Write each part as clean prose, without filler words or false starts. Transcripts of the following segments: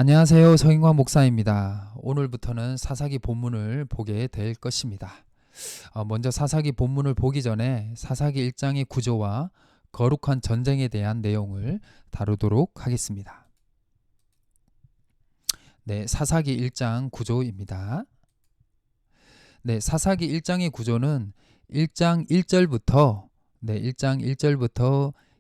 안녕하세요. 서인광 목사입니다. 오늘부터는 사사기 본문을 보게 될 것입니다. 먼저 사사기 본문을 보기 전에 사사기 1장의 구조와 거룩한 전쟁에 대한 내용을 다루도록 하겠습니다. 네, 사사기 1장 구조입니다. 네, 사사기 1장의 구조는 1장 1절부터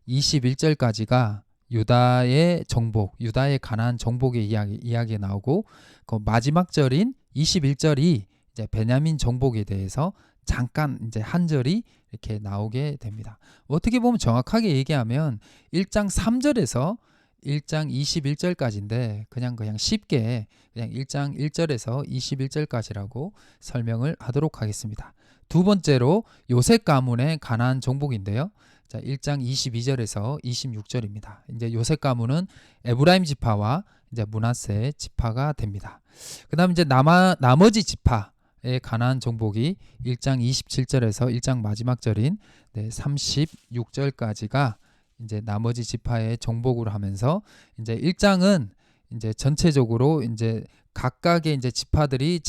21절까지가 유다의 정복, 유다의 가나안 정복의 이야기가 나오고 그 마지막 절인 21절이 이제 베냐민 정복에 대해서 잠깐 이제 한 절이 이렇게 나오게 됩니다. 어떻게 보면 정확하게 얘기하면 1장 3절에서 1장 21절까지인데 그냥 쉽게 그냥 1장 1절에서 21절까지라고 설명을 하도록 하겠습니다. 두 번째로 요셉 가문의 가나안 정복인데요. 자, 1장 22절에서 26절입니다. 이제 요셉 가문은 에브라임 지파와 이제 므낫세 지파가 됩니다. 그다음 이제 나머지 지파의 가나안 정복이 1장 27절에서 1장 마지막 절인 36절까지가 이제 나머지 지파의 정복을 하면서 이제 1장은 이제 전체적으로 이제 각각의 이제 지파들이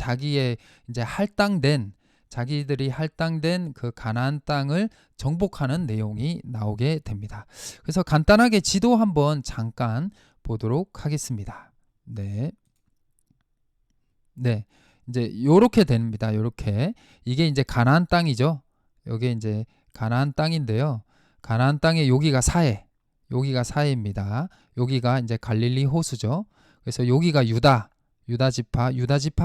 자기들이 할당된 그 가나안 땅을 정복하는 내용이 나오게 됩니다. 그래서 간단하게 지도 한번 잠깐 보도록 하겠습니다. 네. 네. 이제 요렇게 됩니다. 요렇게. 이게 이제 가나안 땅이죠. 요게 이제 가나안 땅인데요. 가나안 땅에 여기가 사해입니다. 여기가 이제 갈릴리 호수죠. 그래서 여기가 유다 지파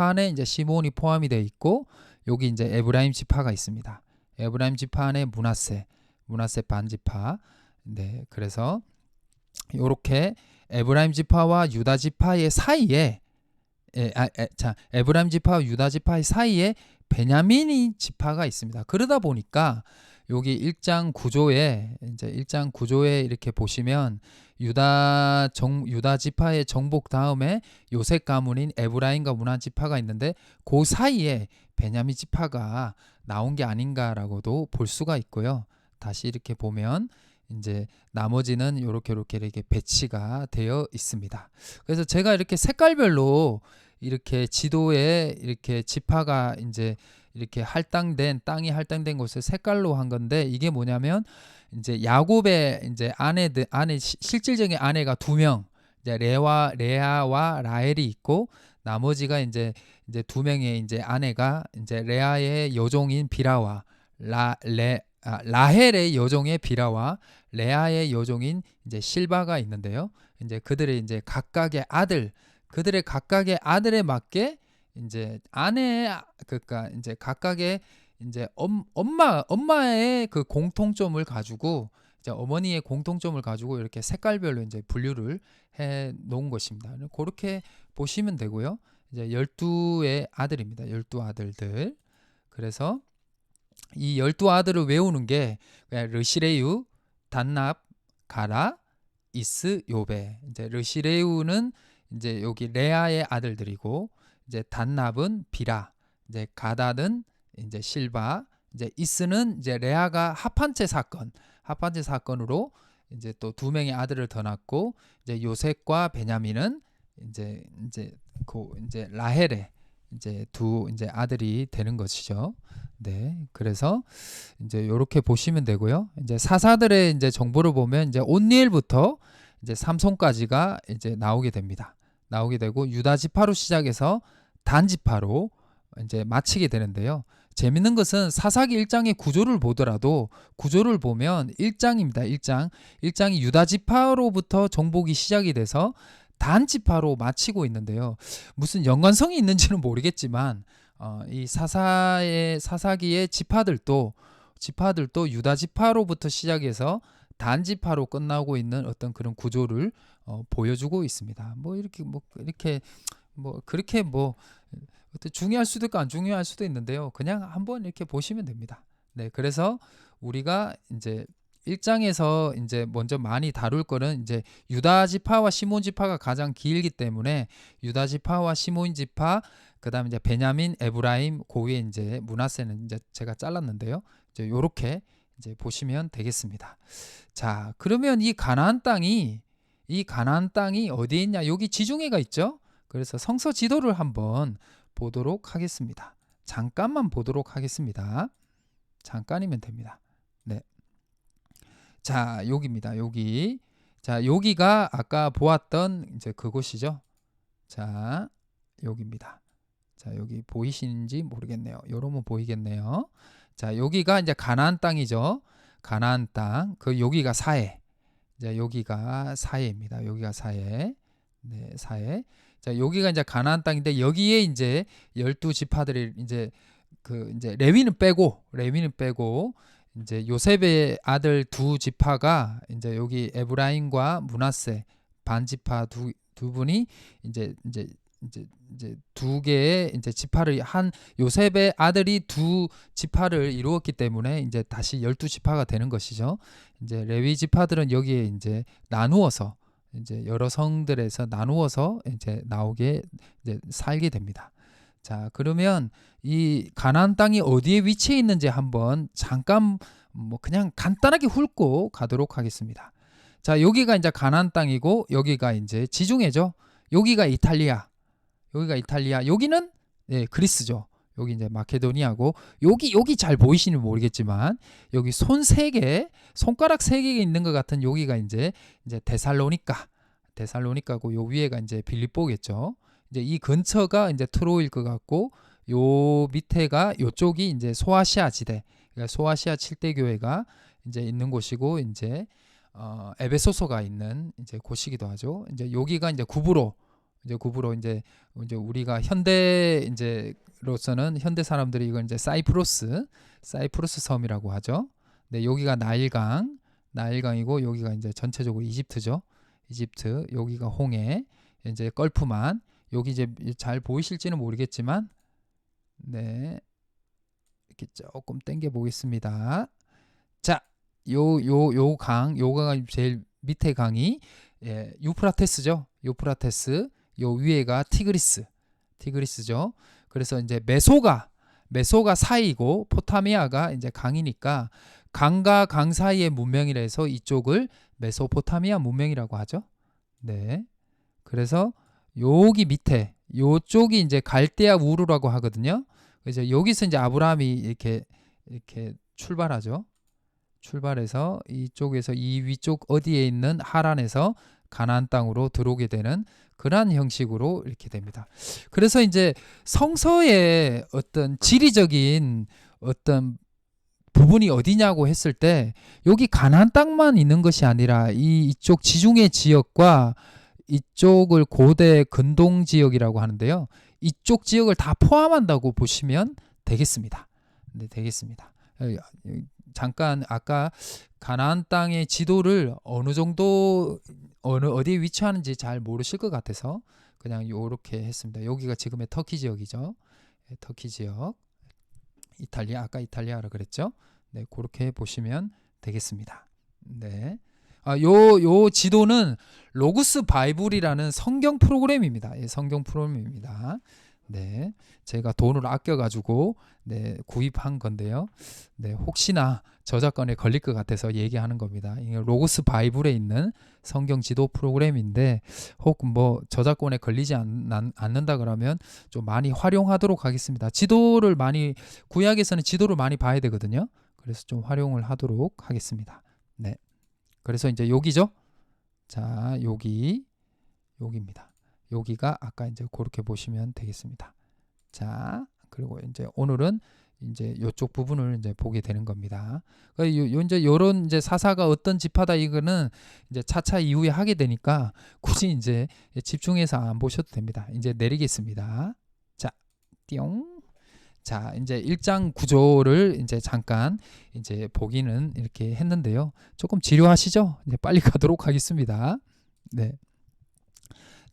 안에 이제 시몬이 포함이 되어 있고 여기 이제 에브라임 지파가 있습니다. 에브라임 지파 안에 므낫세 반지파. 네, 그래서 이렇게 에브라임 지파와 유다 지파의 사이에 에브라임 지파와 유다 지파의 사이에 베냐민 지파가 있습니다. 그러다 보니까 여기 1장 구조에 이렇게 보시면 유다 지파의 정복 다음에 요셉 가문인 에브라임과 므낫 지파가 있는데 그 사이에 베냐민 지파가 나온 게 아닌가라고도 볼 수가 있고요. 다시 이렇게 보면 이제 나머지는 이렇게 배치가 되어 있습니다. 그래서 제가 이렇게 색깔별로 이렇게 지도에 이렇게 지파가 이제 이렇게 땅이 할당된 곳을 색깔로 한 건데 이게 뭐냐면 이제 야곱의 이제 실질적인 아내가 두 명, 이제 레아와 라헬이 있고 나머지가 이제 두 명의 이제 아내가 이제 레아의 여종인 비라와 라헬의 여종의 비라와 레아의 여종인 이제 실바가 있는데요. 이제 그들의 각각의 아들에 맞게 그러니까 이제 각각의 이제 엄마의 그 공통점을 가지고 이제 어머니의 공통점을 가지고 이렇게 색깔별로 이제 분류를 해 놓은 것입니다. 그렇게 보시면 되고요. 이제 12의 아들입니다. 12 아들들. 그래서 이 12 아들을 외우는 게 그냥 르시레유, 단납, 가라, 이스, 요베. 이제 르시레유는 이제 여기 레아의 아들들이고 이제 단납은 비라, 이제 가닷은 이제 실바, 이제 이스는 이제 레아가 합한채 사건으로 이제 또 두 명의 아들을 더 낳고 이제 요셉과 베냐민은 이제 라헬의 이제 두 이제 아들이 되는 것이죠. 네, 그래서 이제 이렇게 보시면 되고요. 이제 사사들의 이제 정보를 보면 이제 온니엘부터 이제 삼손까지가 이제 나오게 됩니다. 나오게 되고 유다 지파로 시작해서 단 지파로 이제 마치게 되는데요. 재밌는 것은 사사기 1장의 구조를 보더라도 구조를 보면 1장입니다. 1장이 유다 지파로부터 정복이 시작이 돼서 단 지파로 마치고 있는데요. 무슨 연관성이 있는지는 모르겠지만 이 사사기의 지파들도 유다 지파로부터 시작해서 단 지파로 끝나고 있는 어떤 그런 구조를 보여주고 있습니다. 그렇게 중요할 수도 있고 안 중요할 수도 있는데요. 그냥 한번 이렇게 보시면 됩니다. 네, 그래서 우리가 이제 1장에서 이제 먼저 많이 다룰 거는 이제 유다 지파와 시몬 지파가 가장 길기 때문에 유다 지파와 시몬 지파, 그다음에 이제 베냐민, 에브라임, 그 위에 이제 므낫세는 이제 제가 잘랐는데요. 이제 요렇게 이제 보시면 되겠습니다. 자, 그러면 이 가나안 땅이 이 가나안 땅이 어디에 있냐? 여기 지중해가 있죠. 그래서 성서 지도를 한번 보도록 하겠습니다. 잠깐만 보도록 하겠습니다. 잠깐이면 됩니다. 네. 자, 여기입니다. 여기. 자, 여기가 아까 보았던 이제 그곳이죠. 자, 여기입니다. 자, 여기 보이시는지 모르겠네요. 요러면 보이겠네요. 자, 여기가 이제 가나안 땅이죠. 가나안 땅. 그 여기가 사해. 이제 여기가 사해입니다. 여기가 사해. 네, 사해. 자, 여기가 이제 가나안 땅인데 여기에 이제 12지파들이 이제 이제 레위는 빼고 이제 요셉의 아들 두 지파가 이제 여기 에브라임과 므낫세 반지파 두 분이 이제 두 개의 이제 지파를 한 요셉의 아들이 두 지파를 이루었기 때문에 이제 다시 12지파가 되는 것이죠. 이제 레위 지파들은 여기에 이제 나누어서 이제 여러 성들에서 나누어서 이제 나오게 이제 살게 됩니다. 자, 그러면 이 가나안 땅이 어디에 위치해 있는지 한번 잠깐 뭐 그냥 간단하게 훑고 가도록 하겠습니다. 자, 여기가 이제 가나안 땅이고 여기가 이제 지중해죠. 여기가 이탈리아. 여기는 그리스죠. 여기 이제 마케도니아고 여기 잘 보이시는 모르겠지만 여기 손가락 세 개 있는 것 같은 여기가 이제 데살로니카고 요 위에가 이제 빌립보겠죠. 이제 이 근처가 이제 트로일 것 같고 요 밑에가 요쪽이 이제 소아시아 지대, 그러니까 소아시아 7대 교회가 이제 있는 곳이고 이제 에베소서가 있는 이제 곳이기도 하죠. 이제 여기가 이제 구브로 이제 우리가 현대로서는 현대 사람들이 이걸 이제 사이프러스 섬이라고 하죠. 네, 여기가 나일강이고 여기가 이제 전체적으로 이집트죠. 이집트, 여기가 홍해, 이제 걸프만. 여기 이제 잘 보이실지는 모르겠지만 네, 이렇게 조금 당겨 보겠습니다. 자, 요가 제일 밑에 강이 유프라테스죠. 유프라테스. 요 위에가 티그리스죠. 그래서 이제 메소가 사이고 포타미아가 이제 강이니까 강과 강 사이의 문명이라 해서 이쪽을 메소포타미아 문명이라고 하죠. 네. 그래서 여기 밑에 요쪽이 이제 갈대아 우르라고 하거든요. 그래서 여기서 이제 아브라함이 이렇게 출발하죠. 출발해서 이쪽에서 이 위쪽 어디에 있는 하란에서 가나안 땅으로 들어오게 되는 그러한 형식으로 이렇게 됩니다. 그래서 이제 성서의 어떤 지리적인 어떤 부분이 어디냐고 했을 때 여기 가나안 땅만 있는 것이 아니라 이쪽 지중해 지역과 이쪽을 고대 근동 지역이라고 하는데요. 이쪽 지역을 다 포함한다고 보시면 되겠습니다. 네, 되겠습니다. 잠깐 아까 가나안 땅의 지도를 어느 정도 어디에 위치하는지 잘 모르실 것 같아서 그냥 이렇게 했습니다. 여기가 지금의 터키 지역이죠. 터키 지역. 아까 이탈리아라 그랬죠. 네, 그렇게 보시면 되겠습니다. 네. 요 지도는 로그스 바이블이라는 성경 프로그램입니다. 성경 프로그램입니다. 네, 제가 돈을 아껴가지고 구입한 건데요. 네, 혹시나 저작권에 걸릴 것 같아서 얘기하는 겁니다. 이게 로그스 바이블에 있는 성경 지도 프로그램인데 혹 뭐 저작권에 걸리지 않는다 그러면 좀 많이 활용하도록 하겠습니다. 구약에서는 지도를 많이 봐야 되거든요. 그래서 좀 활용을 하도록 하겠습니다. 네. 그래서 이제 여기죠. 자, 여기입니다. 여기가 아까 이제 그렇게 보시면 되겠습니다. 자, 그리고 이제 오늘은 이제 이쪽 부분을 이제 보게 되는 겁니다. 이제 요런 이제 사사가 어떤 지파다 이거는 이제 차차 이후에 하게 되니까 굳이 이제 집중해서 안 보셔도 됩니다. 이제 내리겠습니다. 자, 띠용. 자, 이제 1장 구조를 이제 잠깐 이제 보기는 이렇게 했는데요. 조금 지루하시죠? 이제 빨리 가도록 하겠습니다. 네.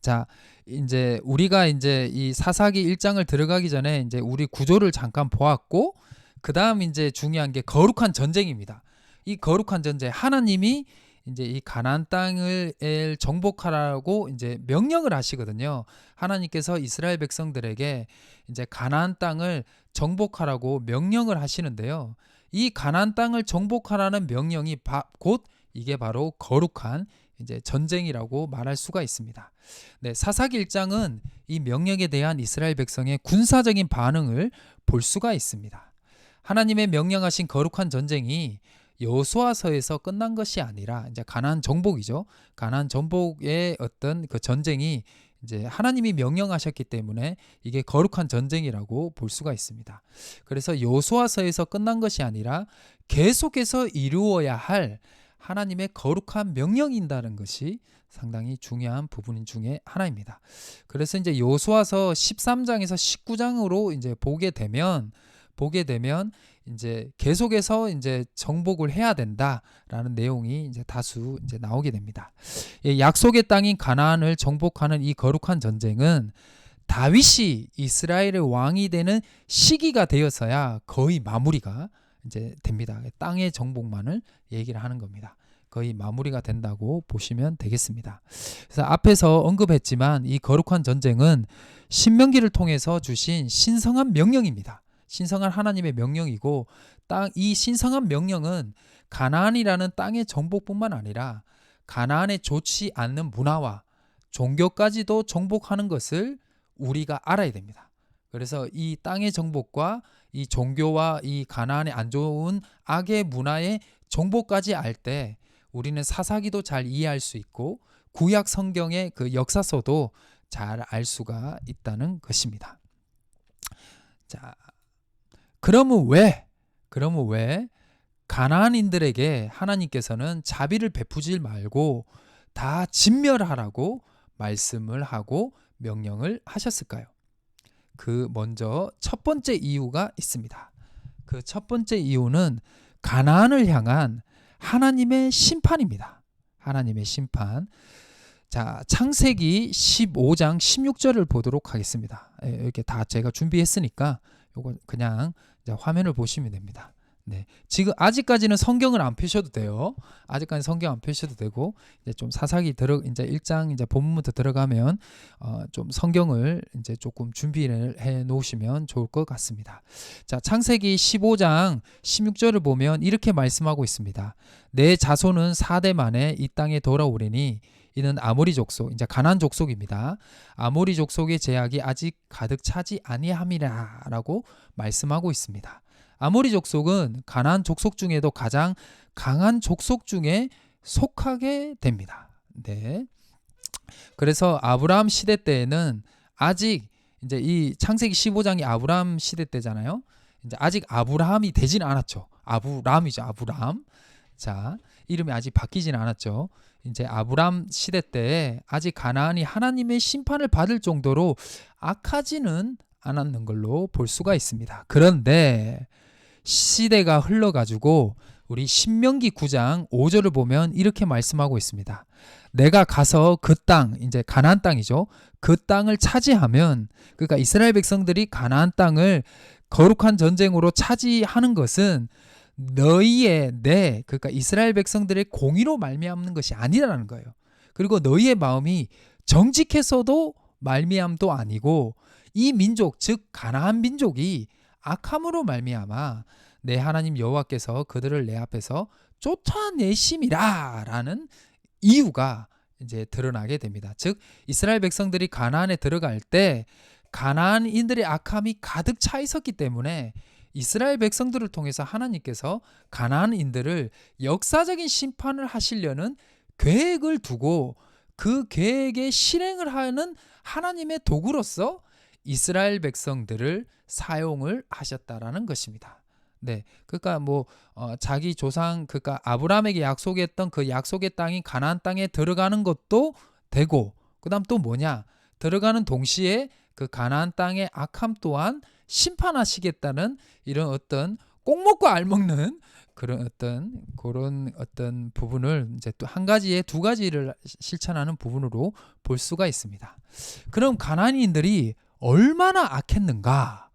자, 이제 우리가 이제 이 사사기 1장을 들어가기 전에 이제 우리 구조를 잠깐 보았고, 그다음 이제 중요한 게 거룩한 전쟁입니다. 이 거룩한 전쟁, 하나님이 이제 이 가나안 땅을 정복하라고 이제 명령을 하시거든요. 하나님께서 이스라엘 백성들에게 이제 가나안 땅을 정복하라고 명령을 하시는데요. 이 가나안 땅을 정복하라는 명령이 곧 이게 바로 거룩한 이제 전쟁이라고 말할 수가 있습니다. 네, 사사기 1장은 이 명령에 대한 이스라엘 백성의 군사적인 반응을 볼 수가 있습니다. 하나님의 명령하신 거룩한 전쟁이 여호수아서에서 끝난 것이 아니라 이제 가나안 정복이죠. 가나안 정복의 어떤 그 전쟁이 이제 하나님이 명령하셨기 때문에 이게 거룩한 전쟁이라고 볼 수가 있습니다. 그래서 여호수아서에서 끝난 것이 아니라 계속해서 이루어야 할 하나님의 거룩한 명령인다는 것이 상당히 중요한 부분 중에 하나입니다. 그래서 이제 여호수아서 13장에서 19장으로 이제 보게 되면 이제 계속해서 이제 정복을 해야 된다라는 내용이 이제 다수 이제 나오게 됩니다. 약속의 땅인 가나안을 정복하는 이 거룩한 전쟁은 다윗이 이스라엘의 왕이 되는 시기가 되어서야 거의 마무리가 이제 됩니다. 땅의 정복만을 얘기를 하는 겁니다. 거의 마무리가 된다고 보시면 되겠습니다. 그래서 앞에서 언급했지만 이 거룩한 전쟁은 신명기를 통해서 주신 신성한 명령입니다. 신성한 하나님의 명령이고 이 신성한 명령은 가나안이라는 땅의 정복뿐만 아니라 가나안에 좋지 않는 문화와 종교까지도 정복하는 것을 우리가 알아야 됩니다. 그래서 이 땅의 정복과 이 종교와 이 가나안의 안 좋은 악의 문화의 정복까지 알 때 우리는 사사기도 잘 이해할 수 있고 구약 성경의 그 역사서도 잘 알 수가 있다는 것입니다. 자, 그러면 왜 가나안인들에게 하나님께서는 자비를 베푸지 말고 다 진멸하라고 말씀을 하고 명령을 하셨을까요? 그 먼저 첫 번째 이유가 있습니다. 그 첫 번째 이유는 가나안을 향한 하나님의 심판입니다. 하나님의 심판. 자, 창세기 15장 16절을 보도록 하겠습니다. 이렇게 다 제가 준비했으니까 요거 그냥 이제 화면을 보시면 됩니다. 네, 지금 아직까지는 성경을 안 펴셔도 돼요. 아직까지 성경 안 펴셔도 되고 이제 좀 사사기 이제 1장 이제 본문부터 들어가면 좀 성경을 이제 조금 준비를 해 놓으시면 좋을 것 같습니다. 자, 창세기 15장 16절을 보면 이렇게 말씀하고 있습니다. 내 자손은 4대 만에 이 땅에 돌아오리니 이는 아모리 족속, 이제 가나안 족속입니다. 아모리 족속의 제약이 아직 가득 차지 아니함이라라고 말씀하고 있습니다. 아모리 족속은 가나안 족속 중에도 가장 강한 족속 중에 속하게 됩니다. 네. 그래서 아브라함 시대 때에는 아직 이제 이 창세기 15장이 아브라함 시대 때잖아요. 이제 아직 아브라함이 되지는 않았죠. 아브라함이죠, 아브라함. 자, 이름이 아직 바뀌지는 않았죠. 이제 아브라함 시대 때에 아직 가나안이 하나님의 심판을 받을 정도로 악하지는 않았는 걸로 볼 수가 있습니다. 그런데 시대가 흘러가지고 우리 신명기 9장 5절을 보면 이렇게 말씀하고 있습니다. 내가 가서 그 땅, 이제 가나안 땅이죠. 그 땅을 차지하면, 그러니까 이스라엘 백성들이 가나안 땅을 거룩한 전쟁으로 차지하는 것은 그러니까 이스라엘 백성들의 공의로 말미암는 것이 아니라는 거예요. 그리고 너희의 마음이 정직해서도 말미암도 아니고 이 민족, 즉 가나안 민족이 악함으로 말미암아 내 하나님 여호와께서 그들을 내 앞에서 쫓아내심이라라는 이유가 이제 드러나게 됩니다. 즉 이스라엘 백성들이 가나안에 들어갈 때 가나안인들의 악함이 가득 차 있었기 때문에 이스라엘 백성들을 통해서 하나님께서 가나안인들을 역사적인 심판을 하시려는 계획을 두고 그 계획에 실행을 하는 하나님의 도구로서 이스라엘 백성들을 사용을 하셨다라는 것입니다. 네, 그러니까 자기 조상, 그러니까 아브라함에게 약속했던 그 약속의 땅인 가나안 땅에 들어가는 것도 되고, 그다음 또 뭐냐? 들어가는 동시에 그 가나안 땅의 악함 또한 심판하시겠다는 이런 어떤 꼭 먹고 알 먹는 그런 어떤 부분을 이제 또 한 가지에 두 가지를 실천하는 부분으로 볼 수가 있습니다. 그럼 가나안인들이 얼마나 악했는가?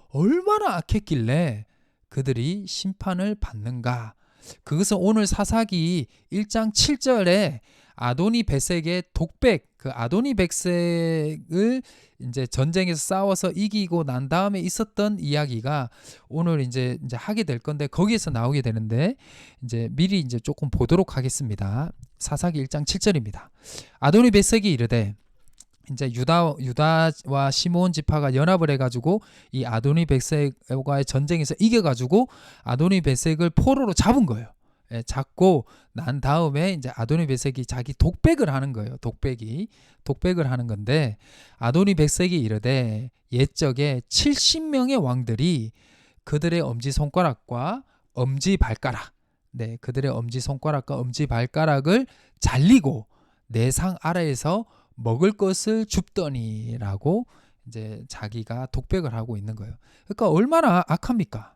얼마나 악했길래 그들이 심판을 받는가? 그것은 오늘 사사기 1장 7절에 아도니 베섹의 독백, 그 아도니 베섹을 이제 전쟁에서 싸워서 이기고 난 다음에 있었던 이야기가 오늘 이제 하게 될 건데 거기에서 나오게 되는데 이제 미리 이제 조금 보도록 하겠습니다. 사사기 1장 7절입니다. 아도니 베섹이 이르되 이제 유다와 시므온 지파가 연합을 해가지고 이 아도니 베섹과의 전쟁에서 이겨가지고 아도니 베섹을 포로로 잡은 거예요. 예, 잡고 난 다음에 이제 아도니 베섹이 자기 독백을 하는 거예요. 독백을 하는 건데 아도니 베섹이 이르되 옛적에 70명의 왕들이 그들의 엄지손가락과 엄지발가락, 네, 그들의 엄지손가락과 엄지발가락을 잘리고 내 상 아래에서 먹을 것을 줍더니라고 이제 자기가 독백을 하고 있는 거예요. 그러니까 얼마나 악합니까?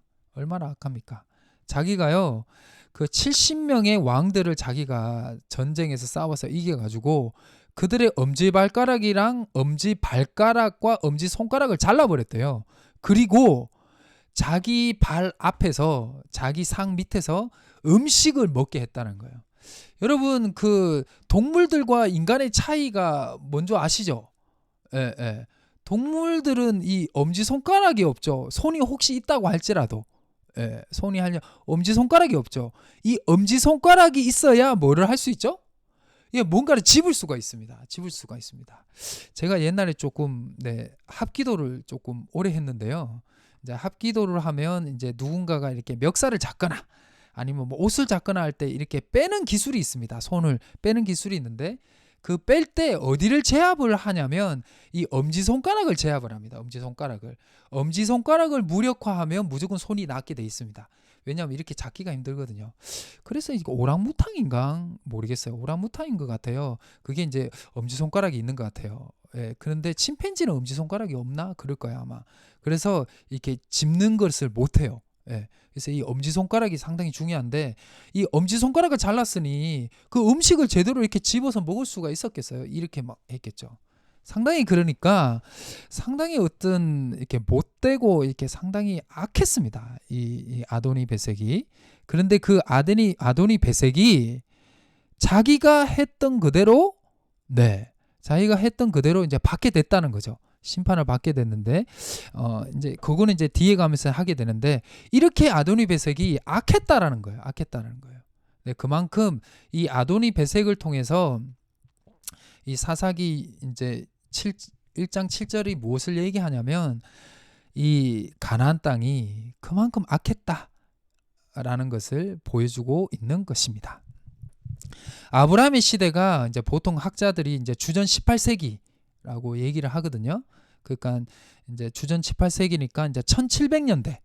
자기가요, 그 70명의 왕들을 자기가 전쟁에서 싸워서 이겨가지고 그들의 엄지발가락이랑 엄지발가락과 엄지손가락을 잘라버렸대요. 그리고 자기 발 앞에서 자기 상 밑에서 음식을 먹게 했다는 거예요. 여러분, 그 동물들과 인간의 차이가 뭔지 아시죠? 예. 동물들은 이 엄지손가락이 없죠. 손이 혹시 있다고 할지라도. 예, 엄지손가락이 없죠. 이 엄지손가락이 있어야 뭐를 할 수 있죠? 예, 뭔가를 집을 수가 있습니다. 제가 옛날에 조금 합기도를 조금 오래 했는데요. 이제 합기도를 하면 이제 누군가가 이렇게 멱살을 잡거나 아니면 뭐 옷을 잡거나 할 때 이렇게 빼는 기술이 있습니다. 손을 빼는 기술이 있는데 그 뺄 때 어디를 제압을 하냐면 이 엄지손가락을 제압을 합니다. 엄지손가락을 무력화하면 무조건 손이 낫게 돼 있습니다. 왜냐하면 이렇게 잡기가 힘들거든요. 그래서 이거 오랑우탄인가 모르겠어요. 오랑우탄인 것 같아요. 그게 이제 엄지손가락이 있는 것 같아요. 예, 그런데 침팬지는 엄지손가락이 없나? 그럴 거야 아마. 그래서 이렇게 짚는 것을 못해요. 예, 그래서 이 엄지손가락이 상당히 중요한데 이 엄지손가락을 잘랐으니 그 음식을 제대로 이렇게 집어서 먹을 수가 있었겠어요? 이렇게 막 했겠죠. 그러니까 상당히 어떤 이렇게 못되고 이렇게 상당히 악했습니다. 이 아도니 베섹이. 그런데 그 아도니 베섹이 자기가 했던 그대로 이제 받게 됐다는 거죠. 심판을 받게 됐는데 이제 그거는 이제 뒤에 가면서 하게 되는데 이렇게 아도니 베섹이 악했다라는 거예요. 네, 그만큼 이 아도니 베섹을 통해서 이 사사기 이제 1장 7절이 무엇을 얘기하냐면 이 가나안 땅이 그만큼 악했다라는 것을 보여주고 있는 것입니다. 아브라함의 시대가 이제 보통 학자들이 이제 주전 18세기라고 얘기를 하거든요. 그러니까 이제 주전 18세기니까 이제 1700년대.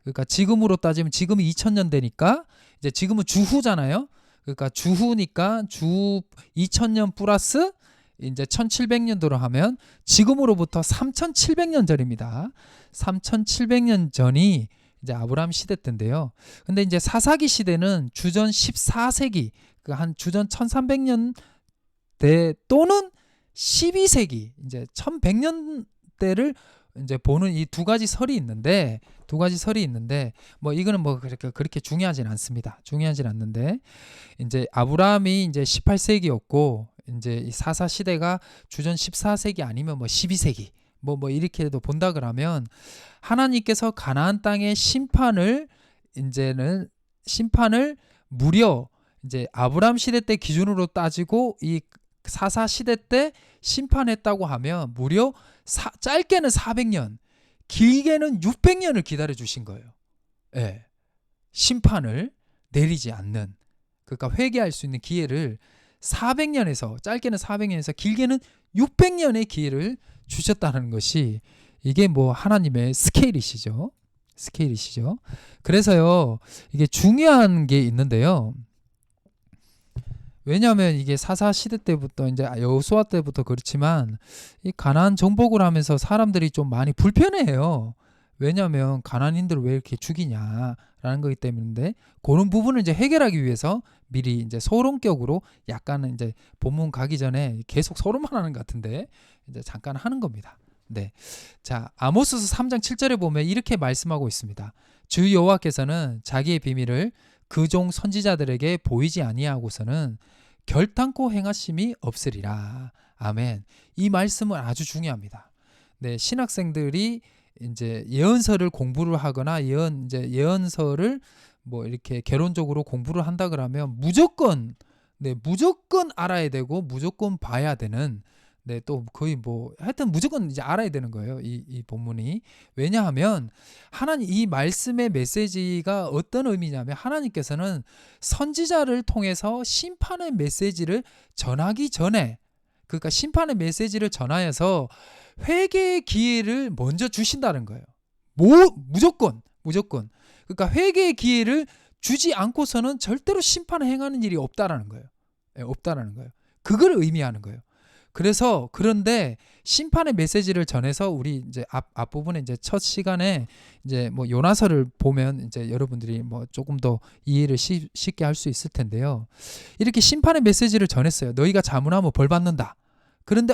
그러니까 지금으로 따지면 지금이 2000년대니까 이제 지금은 주후잖아요. 그러니까 주후니까 주 2000년 플러스 이제 1700년도로 하면 지금으로부터 3700년 전입니다. 3700년 전이 이제 아브라함 시대 때인데요. 근데 이제 사사기 시대는 주전 14세기, 그 한 주전 1300년대 또는 12세기, 이제 1100년대를 이제 보는 이 두 가지 설이 있는데 뭐 이거는 뭐 그렇게 중요하진 않는데 이제 아브라함이 이제 18세기였고 이제 이 사사 시대가 주전 14세기 아니면 뭐 12세기 뭐 이렇게도 본다 그러면 하나님께서 가나안 땅의 심판을 무려 이제 아브라함 시대 때 기준으로 따지고 이 사사 시대 때 심판했다고 하면 무려 짧게는 400년, 길게는 600년을 기다려 주신 거예요. 예. 심판을 내리지 않는, 그러니까 회개할 수 있는 기회를 400년에서 짧게는 400년에서 길게는 600년의 기회를 주셨다는 것이 이게 뭐 하나님의 스케일이시죠. 그래서요, 이게 중요한 게 있는데요. 왜냐하면 이게 사사 시대 때부터 이제 여호수아 때부터 그렇지만 이 가나안 정복을 하면서 사람들이 좀 많이 불편해해요. 왜냐하면 가나안인들을 왜 이렇게 죽이냐라는 거기 때문인데 그런 부분을 이제 해결하기 위해서 미리 이제 서론격으로 약간은 이제 본문 가기 전에 계속 서론만 하는 것 같은데 이제 잠깐 하는 겁니다. 네, 자 아모스서 3장 7절에 보면 이렇게 말씀하고 있습니다. 주 여호와께서는 자기의 비밀을 그 종 선지자들에게 보이지 아니하고서는 결탄코 행하심이 없으리라. 아멘. 이 말씀은 아주 중요합니다. 네, 신학생들이 이제 예언서를 공부를 하거나 예언서를 뭐 이렇게 개론적으로 공부를 한다 그러면 무조건 알아야 되고 무조건 봐야 되는, 또 거의 뭐 하여튼 무조건 이제 알아야 되는 거예요. 이 본문이. 왜냐하면 하나님 이 말씀의 메시지가 어떤 의미냐면 하나님께서는 선지자를 통해서 심판의 메시지를 전하기 전에, 그러니까 심판의 메시지를 전하여서 회개의 기회를 먼저 주신다는 거예요. 무조건. 그러니까 회개의 기회를 주지 않고서는 절대로 심판을 행하는 일이 없다라는 거예요. 없다라는 거예요. 그걸 의미하는 거예요. 그래서 그런데 심판의 메시지를 전해서 우리 이제 앞부분에 이제 첫 시간에 이제 뭐 요나서를 보면 이제 여러분들이 뭐 조금 더 이해를 쉽게 할 수 있을 텐데요. 이렇게 심판의 메시지를 전했어요. 너희가 자문하면 벌 받는다. 그런데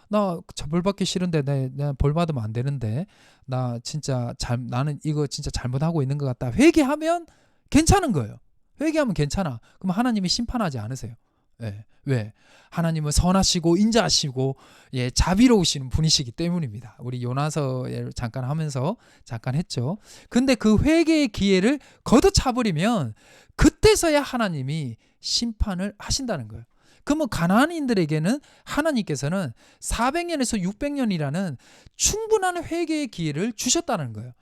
나 벌 받기 싫은데 내가 벌 받으면 안 되는데 나는 이거 진짜 잘못하고 있는 것 같다. 회개하면 괜찮은 거예요. 회개하면 괜찮아. 그럼 하나님이 심판하지 않으세요. 왜? 하나님은 선하시고 인자하시고 자비로우신 분이시기 때문입니다. 우리 요나서를 잠깐 했죠. 근데 그 회개의 기회를 걷어차버리면 그때서야 하나님이 심판을 하신다는 거예요. 그러면 가나안인들에게는 하나님께서는 400년에서 600년이라는 충분한 회개의 기회를 주셨다는 거예요.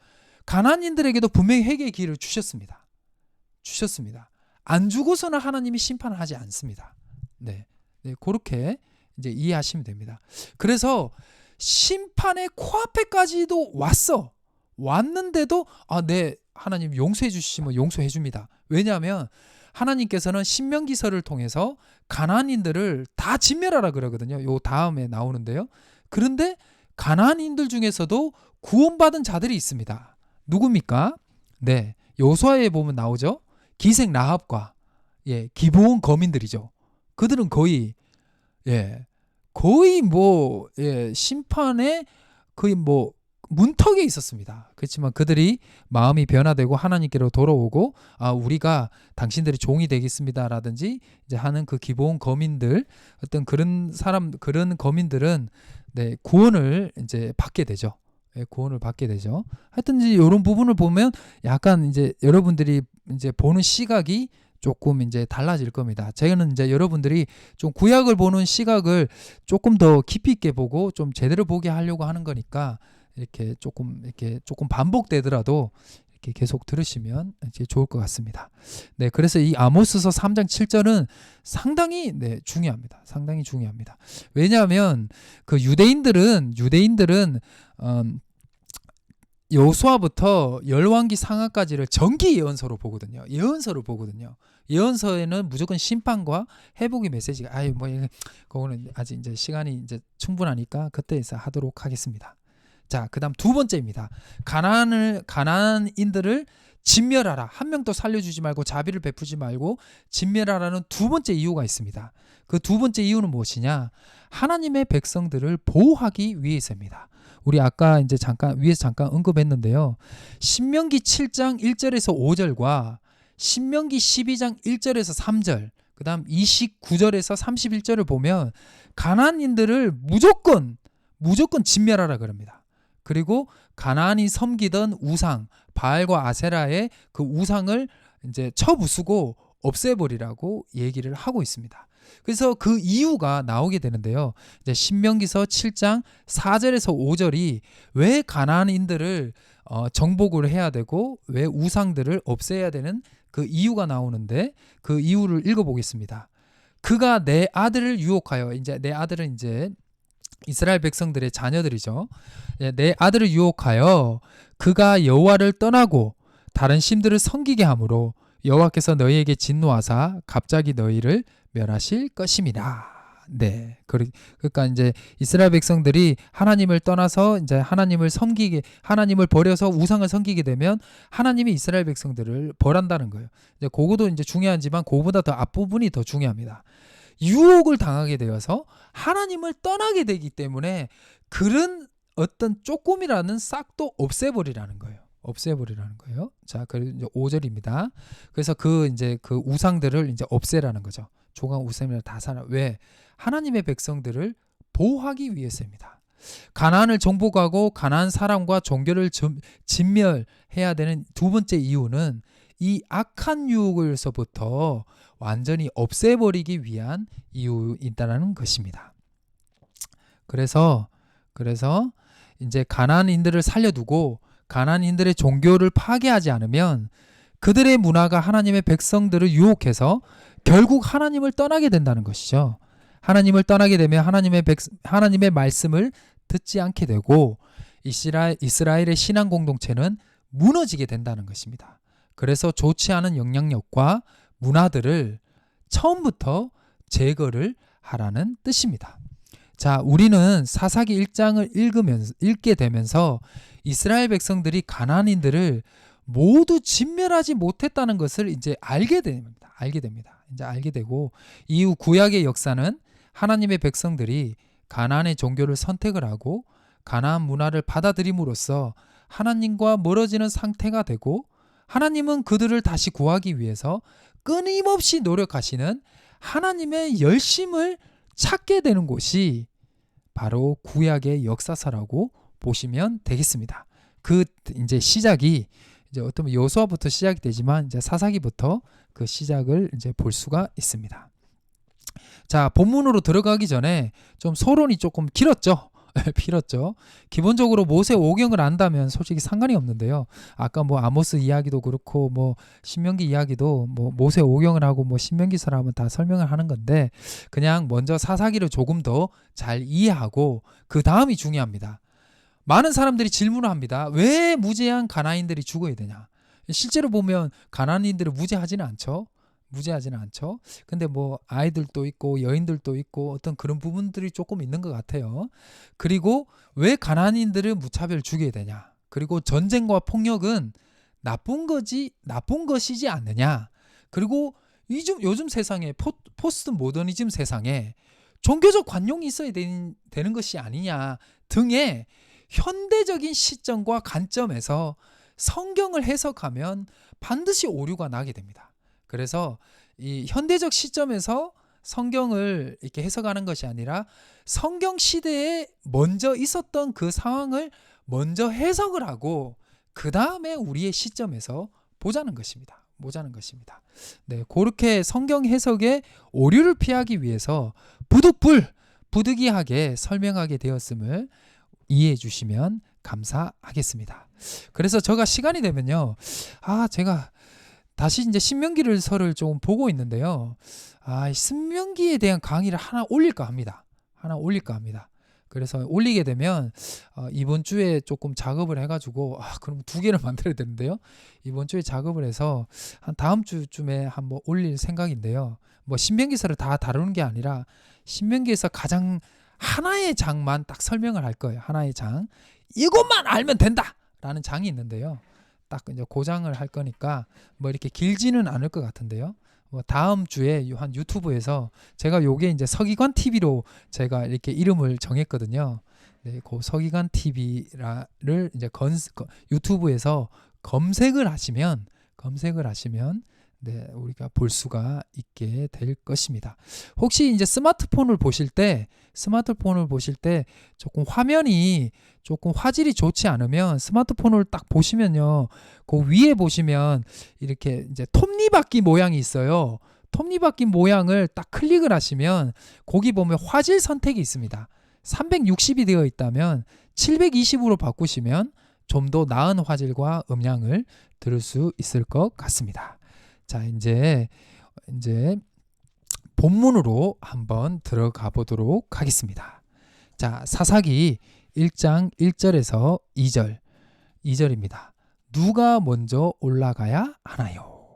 가나안인들에게도 분명히 회개의 기회를 주셨습니다. 안 주고서는 하나님이 심판을 하지 않습니다. 그렇게 이제 이해하시면 됩니다. 그래서 심판의 코앞에까지도 왔는데도 하나님 용서해 주시면 용서해 줍니다. 왜냐하면 하나님께서는 신명기서를 통해서 가나안인들을 다 진멸하라 그러거든요. 요 다음에 나오는데요. 그런데 가나안인들 중에서도 구원받은 자들이 있습니다. 누굽니까? 여호수아에 보면 나오죠. 기생 라합과 기브온 거민들이죠. 그들은 거의 심판에 거의 문턱에 있었습니다. 그렇지만 그들이 마음이 변화되고 하나님께로 돌아오고 우리가 당신들의 종이 되겠습니다라든지 이제 하는 그 기브온 거민들, 어떤 그런 거민들은 구원을 이제 받게 되죠. 구원을 받게 되죠. 하여튼 이제 이런 부분을 보면 약간 이제 여러분들이 이제 보는 시각이 조금 이제 달라질 겁니다. 저는 이제 여러분들이 좀 구약을 보는 시각을 조금 더 깊이 있게 보고 좀 제대로 보게 하려고 하는 거니까 이렇게 조금 반복되더라도 이렇게 계속 들으시면 이제 좋을 것 같습니다. 그래서 이 아모스서 3장 7절은 상당히 중요합니다. 상당히 중요합니다. 왜냐하면 그 유대인들은 여호수아부터 열왕기 상하까지를 정기 예언서로 보거든요. 예언서에는 무조건 심판과 회복의 메시지가 그거는 아직 이제 시간이 이제 충분하니까 그때에서 하도록 하겠습니다. 자, 그다음 두 번째입니다. 가나안인들을 진멸하라. 한 명도 살려주지 말고 자비를 베푸지 말고 진멸하라는 두 번째 이유가 있습니다. 그 두 번째 이유는 무엇이냐? 하나님의 백성들을 보호하기 위해서입니다. 우리 아까 이제 위에서 잠깐 언급했는데요. 신명기 7장 1절에서 5절과 신명기 12장 1절에서 3절, 그다음 29절에서 31절을 보면 가나안인들을 무조건 진멸하라 그럽니다. 그리고 가나안이 섬기던 우상 바알과 아세라의 그 우상을 이제 쳐부수고 없애버리라고 얘기를 하고 있습니다. 그래서 그 이유가 나오게 되는데요. 이제 신명기서 7장 4절에서 5절이 왜 가나안인들을 정복을 해야 되고 왜 우상들을 없애야 되는 그 이유가 나오는데 그 이유를 읽어보겠습니다. 그가 내 아들을 유혹하여, 이제 내 아들은 이제 이스라엘 백성들의 자녀들이죠. 내 아들을 유혹하여 그가 여호와를 떠나고 다른 신들을 섬기게 하므로 여호와께서 너희에게 진노하사 갑자기 너희를 멸하실 것임이라. 그러니까 이제 이스라엘 백성들이 하나님을 떠나서 이제 하나님을 버려서 우상을 섬기게 되면 하나님이 이스라엘 백성들을 벌한다는 거예요. 이제 그거도 이제 중요하지만 그거보다 더 앞부분이 더 중요합니다. 유혹을 당하게 되어서 하나님을 떠나게 되기 때문에 그런 어떤 조금이라는 싹도 없애버리라는 거예요. 자, 그리고 이제 5절입니다. 그래서 그 우상들을 이제 없애라는 거죠. 조각 우셈이라 다 살아. 왜? 하나님의 백성들을 보호하기 위해서입니다. 가나안을 정복하고 가나안 사람과 종교를 진멸해야 되는 두 번째 이유는 이 악한 유혹에서부터 완전히 없애버리기 위한 이유이다라는 것입니다. 그래서 이제 가나안인들을 살려두고 가나안인들의 종교를 파괴하지 않으면 그들의 문화가 하나님의 백성들을 유혹해서 결국 하나님을 떠나게 된다는 것이죠. 하나님을 떠나게 되면 하나님의 말씀을 듣지 않게 되고 이스라엘의 신앙 공동체는 무너지게 된다는 것입니다. 그래서 좋지 않은 영향력과 문화들을 처음부터 제거를 하라는 뜻입니다. 자, 우리는 사사기 1장을 읽게 되면서 이스라엘 백성들이 가나안인들을 모두 진멸하지 못했다는 것을 이제 알게 됩니다. 이제 알게 되고 이후 구약의 역사는 하나님의 백성들이 가나안의 종교를 선택을 하고 가나안 문화를 받아들임으로써 하나님과 멀어지는 상태가 되고 하나님은 그들을 다시 구하기 위해서 끊임없이 노력하시는 하나님의 열심을 찾게 되는 곳이 바로 구약의 역사서라고 보시면 되겠습니다. 그 이제 시작이 이제 어떤 여호수아부터 시작이 되지만 이제 사사기부터 그 시작을 이제 볼 수가 있습니다. 자, 본문으로 들어가기 전에 좀 서론이 조금 길었죠. 기본적으로 모세 오경을 안다면 솔직히 상관이 없는데요. 아까 뭐 아모스 이야기도 그렇고 뭐 신명기 이야기도 뭐 모세 오경을 하고 뭐 신명기서를 하면 다 설명을 하는 건데 그냥 먼저 사사기를 조금 더 잘 이해하고 그 다음이 중요합니다. 많은 사람들이 질문을 합니다. 왜 무죄한 가나안인들이 죽어야 되냐? 실제로 보면 가나안인들은 무죄하지는 않죠. 근데 뭐 아이들도 있고 여인들도 있고 어떤 그런 부분들이 조금 있는 것 같아요. 그리고 왜 가나안인들을 무차별 죽여야 되냐? 그리고 전쟁과 폭력은 나쁜 것이지 않느냐? 그리고 요즘 세상에 포스트 모더니즘 세상에 종교적 관용이 있어야 되는 것이 아니냐 등의 현대적인 시점과 관점에서 성경을 해석하면 반드시 오류가 나게 됩니다. 그래서 이 현대적 시점에서 성경을 이렇게 해석하는 것이 아니라 성경 시대에 먼저 있었던 그 상황을 먼저 해석을 하고 그 다음에 우리의 시점에서 보자는 것입니다. 네, 그렇게 성경 해석의 오류를 피하기 위해서 부득이하게 설명하게 되었음을 이해해 주시면 감사하겠습니다. 그래서 제가 시간이 되면요, 제가 다시 이제 신명기서를 좀 보고 있는데요. 신명기에 대한 강의를 하나 올릴까 합니다. 그래서 올리게 되면 이번 주에 조금 작업을 해가지고 그럼 2개를 만들어야 되는데요. 이번 주에 작업을 해서 한 다음 주쯤에 한번 올릴 생각인데요. 뭐 신명기서를 다 다루는 게 아니라 신명기에서 가장 하나의 장만 딱 설명을 할 거예요. 하나의 장. 이것만 알면 된다라는 장이 있는데요. 딱 이제 그 장을 할 거니까 뭐 이렇게 길지는 않을 것 같은데요. 뭐 다음 주에 한 유튜브에서 제가 요게 이제 서기관 TV로 제가 이렇게 이름을 정했거든요. 네, 그 서기관 TV를 이제 유튜브에서 검색을 하시면 네, 우리가 볼 수가 있게 될 것입니다. 혹시 이제 스마트폰을 보실 때 조금 화면이 조금 화질이 좋지 않으면 스마트폰을 딱 보시면요. 그 위에 보시면 이렇게 이제 톱니바퀴 모양이 있어요. 톱니바퀴 모양을 딱 클릭을 하시면 거기 보면 화질 선택이 있습니다. 360이 되어 있다면 720으로 바꾸시면 좀 더 나은 화질과 음량을 들을 수 있을 것 같습니다. 자, 이제 본문으로 한번 들어가 보도록 하겠습니다. 자, 사사기 1장 1절에서 2절입니다. 누가 먼저 올라가야 하나요?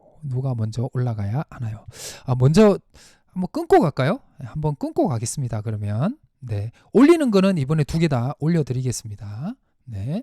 먼저 한번 끊고 갈까요? 한번 끊고 가겠습니다. 그러면 네, 올리는 거는 이번에 2개 다 올려드리겠습니다. 네.